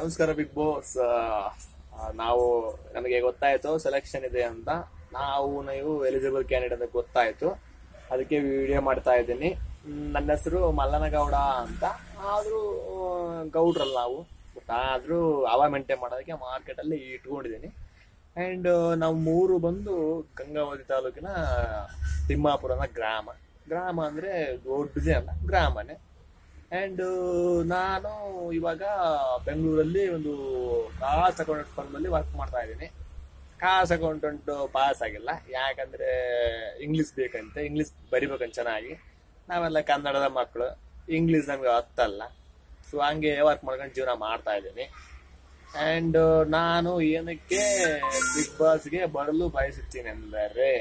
ನಮಸ್ಕಾರ big boss. ನಾವು ನಮಗೆ ಗೊತ್ತಾಯ್ತು ಸೆಲೆಕ್ಷನ್ ಇದೆ ಅಂತ. ನೀವು ಎಲಿಜಿಬಲ್ ಕ್ಯಾಂಡಿಡೇಟ್ ಅಂತ ಗೊತ್ತಾಯ್ತು, ಅದಕ್ಕೆ ವಿಡಿಯೋ ಮಾಡ್ತಾ ಇದ್ದೀನಿ. ನನ್ನ ಹೆಸರು ಮಲ್ಲನಗೌಡ ಅಂತ. ಆದ್ರೂ ಗೌಡ್ರಲ್ಲ ನಾವು, ಆದ್ರೂ ಅವ ಮೇಂಟೈನ್ ಮಾಡೋದಕ್ಕೆ ಮಾರ್ಕೆಟ್ ಅಲ್ಲಿ ಇಟ್ಕೊಂಡಿದ್ದೀನಿ. ಅಂಡ್ ನಾವು ಮೂರು ಬಂದು ಗಂಗಾವತಿ ತಾಲೂಕಿನ ತಿಮ್ಮಾಪುರನ ಗ್ರಾಮ ಅಂದ್ರೆ ದೊಡ್ಡದೇ ಅಲ್ಲ, ಗ್ರಾಮನೇ. ಅಂಡ್ ನಾನು ಇವಾಗ ಬೆಂಗಳೂರಲ್ಲಿ ಒಂದು ಕಾಸ್ಟ್ ಅಕೌಂಟೆಂಟ್ ಫರ್ಮ್ ಅಲ್ಲಿ ವರ್ಕ್ ಮಾಡ್ತಾ ಇದ್ದೀನಿ. ಕಾಸ್ಟ್ ಅಕೌಂಟೆಂಟ್ ಪಾಸ್ ಆಗಿಲ್ಲ, ಯಾಕಂದ್ರೆ ಇಂಗ್ಲಿಷ್ ಬೇಕಂತೆ, ಇಂಗ್ಲಿಷ್ ಬರಿಬೇಕಂತ ಚೆನ್ನಾಗಿ. ನಾವೆಲ್ಲ ಕನ್ನಡದ ಮಕ್ಕಳು, ಇಂಗ್ಲಿಷ್ ನಮ್ಗೆ ಹತ್ತಲ್ಲ. ಸೊ ಹಂಗೆ ವರ್ಕ್ ಮಾಡ್ಕೊಂಡು ಜೀವನ ಮಾಡ್ತಾ ಇದ್ದೀನಿ. ಅಂಡ್ ನಾನು ಏನಕ್ಕೆ ಬಿಗ್ ಬಾಸ್ಗೆ ಬರಲು ಬಯಸುತ್ತೀನಿ ಅಂದರೆ,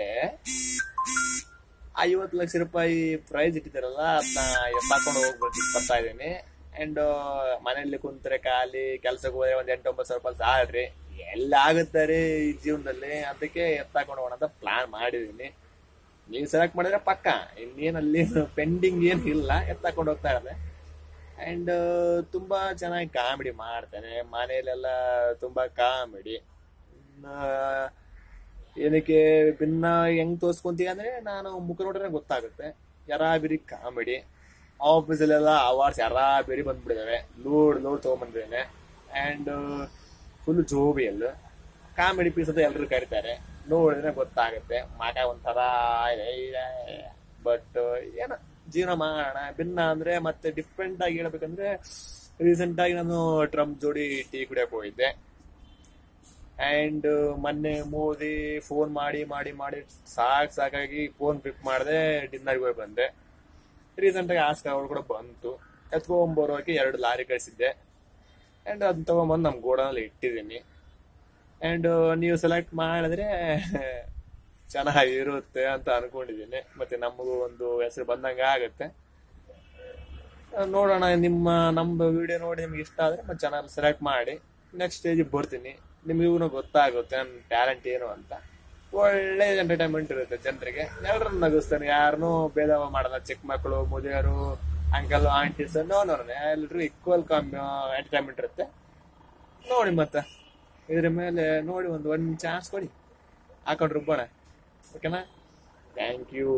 50 ಲಕ್ಷ ರೂಪಾಯಿ ಪ್ರೈಸ್ ಇಟ್ಟಿದ್ದಾರಲ್ಲ, ಅದನ್ನ ಎತ್ತಾಕೊಂಡು ಹೋಗ್ಬೇಕು ಬರ್ತಾ ಇದ್ದೀನಿ. ಅಂಡ್ ಮನೆಯಲ್ಲಿ ಕುಂತ್ರೆ ಖಾಲಿ, ಕೆಲ್ಸಕ್ಕೆ ಹೋದ್ರೆ ಒಂದ್ 8-9 ಸಾವಿರ ರೂಪಾಯಿ ಸ್ಯಾಲ್ರಿ ಎಲ್ಲ ಆಗುತ್ತಾರೆ ಈ ಜೀವನದಲ್ಲಿ. ಅದಕ್ಕೆ ಎತ್ತಾಕೊಂಡು ಹೋಗೋಣ ಅಂತ ಪ್ಲಾನ್ ಮಾಡಿದೀನಿ. ನೀವು ಸೆಲೆಕ್ಟ್ ಮಾಡಿದ್ರೆ ಪಕ್ಕ, ಇನ್ನೇನಲ್ಲಿ ಪೆಂಡಿಂಗ್ ಏನು ಇಲ್ಲ, ಎತ್ತಾಕೊಂಡು ಹೋಗ್ತಾ ಇರೋದೆ. ಅಂಡ್ ತುಂಬಾ ಚೆನ್ನಾಗಿ ಕಾಮಿಡಿ ಮಾಡ್ತೇನೆ, ಮನೆಯಲ್ಲೆಲ್ಲ ತುಂಬಾ ಕಾಮಿಡಿ. ಏನಕ್ಕೆ ಭಿನ್ನ ಹೆಂಗ್ ತೋರ್ಸ್ಕೊಂತೀವಿ ಅಂದ್ರೆ, ನಾನು ಮುಖ ನೋಡಿದ್ರೆ ಗೊತ್ತಾಗುತ್ತೆ. ಯರಾಬಿರಿ ಕಾಮಿಡಿ. ಆಫೀಸಲ್ಲೆಲ್ಲ ಅವಾರ್ಡ್ಸ್ ಯರಾಬಿರಿ ಬಂದ್ಬಿಟ್ಟಿದಾವೆ, ಲೋಡ್ ತಗೊಂಡ್ಬಂದಿದ್ದೇನೆ. And full jovial comedy piece ಅಂತ ಎಲ್ರು ಕರೀತಾರೆ, ನೋಡಿದ್ರೆ ಗೊತ್ತಾಗುತ್ತೆ. ಮಗ ಒಂಥರ ಇದೆ, ಬಟ್ ಏನೋ ಜೀವನ ಮಾಡೋಣ. ಭಿನ್ನ ಅಂದ್ರೆ ಮತ್ತೆ ಡಿಫ್ರೆಂಟ್ ಆಗಿ ಹೇಳ್ಬೇಕಂದ್ರೆ, ರೀಸೆಂಟ್ ಆಗಿ ನಾನು ಟ್ರಂಪ್ ಜೋಡಿ ಟೀ ಕುಡಿಯಕ್ ಹೋಗಿದ್ದೆ. ಅಂಡ್ ಮೊನ್ನೆ ಮೋದಿ ಫೋನ್ ಮಾಡಿ ಸಾಕಾಗಿ ಫೋನ್ ಪಿಕ್ ಮಾಡಿದೆ, ಡಿನ್ನರ್ಗೆ ಹೋಗಿ ಬಂದೆ. ರೀಸೆಂಟ್ ಆಗಿ ಆಸ್ಕರ್ ಅವ್ರು ಕೂಡ ಬಂತು, ಎತ್ಕೊಂಡ್ಬರೋಕೆ 2 ಲಾರಿ ಕಳಿಸಿದ್ದೆ. ಅಂಡ್ ಅದನ್ನ ತಗೊಂಡ್ಬಂದು ನಮ್ ಗೋಡನಲ್ಲಿ ಇಟ್ಟಿದ್ದೀನಿ. ಅಂಡ್ ನೀವು ಸೆಲೆಕ್ಟ್ ಮಾಡಿದ್ರೆ ಚೆನ್ನಾಗಿರುತ್ತೆ ಅಂತ ಅನ್ಕೊಂಡಿದ್ದೀನಿ. ಮತ್ತೆ ನಮಗೂ ಒಂದು ಹೆಸರು ಬಂದಂಗ ಆಗುತ್ತೆ. ನೋಡೋಣ, ನಮ್ಮ ವಿಡಿಯೋ ನೋಡಿ ನಿಮ್ಗೆ ಇಷ್ಟ ಆದ್ರೆ ಮತ್ತೆ ಚಾನಲ್ ಸೆಲೆಕ್ಟ್ ಮಾಡಿ, ನೆಕ್ಸ್ಟ್ ಸ್ಟೇಜಿಗೆ ಬರ್ತೀನಿ. ನಿಮಗೂ ಗೊತ್ತಾಗುತ್ತೆ ನನ್ನ ಟ್ಯಾಲೆಂಟ್ ಏನು ಅಂತ. ಒಳ್ಳೆ ಎಂಟರ್ಟೈನ್ಮೆಂಟ್ ಇರುತ್ತೆ ಜನರಿಗೆ, ಎಲ್ಲರನ್ನ ನಗಿಸ್ತಾನೆ, ಯಾರನ್ನೂ ಭೇದ ಮಾಡಲ್ಲ. ಚಿಕ್ಕ ಮಕ್ಕಳು, ಮುದಿಯರು, ಅಂಕಲ್, ಆಂಟೀಸ್, ಎಲ್ರು ಈಕ್ವಲ್ ಎಂಟರ್ಟೈನ್ಮೆಂಟ್ ಇರುತ್ತೆ. ನೋಡಿ, ಮತ್ತೆ ಇದ್ರ ಮೇಲೆ ನೋಡಿ ಒಂದು ಚಾನ್ಸ್ ಕೊಡಿ, ಹಾಕೊಂಡು ರುಬ್ಬೋಣ. ಓಕೆನಾ? Thank you.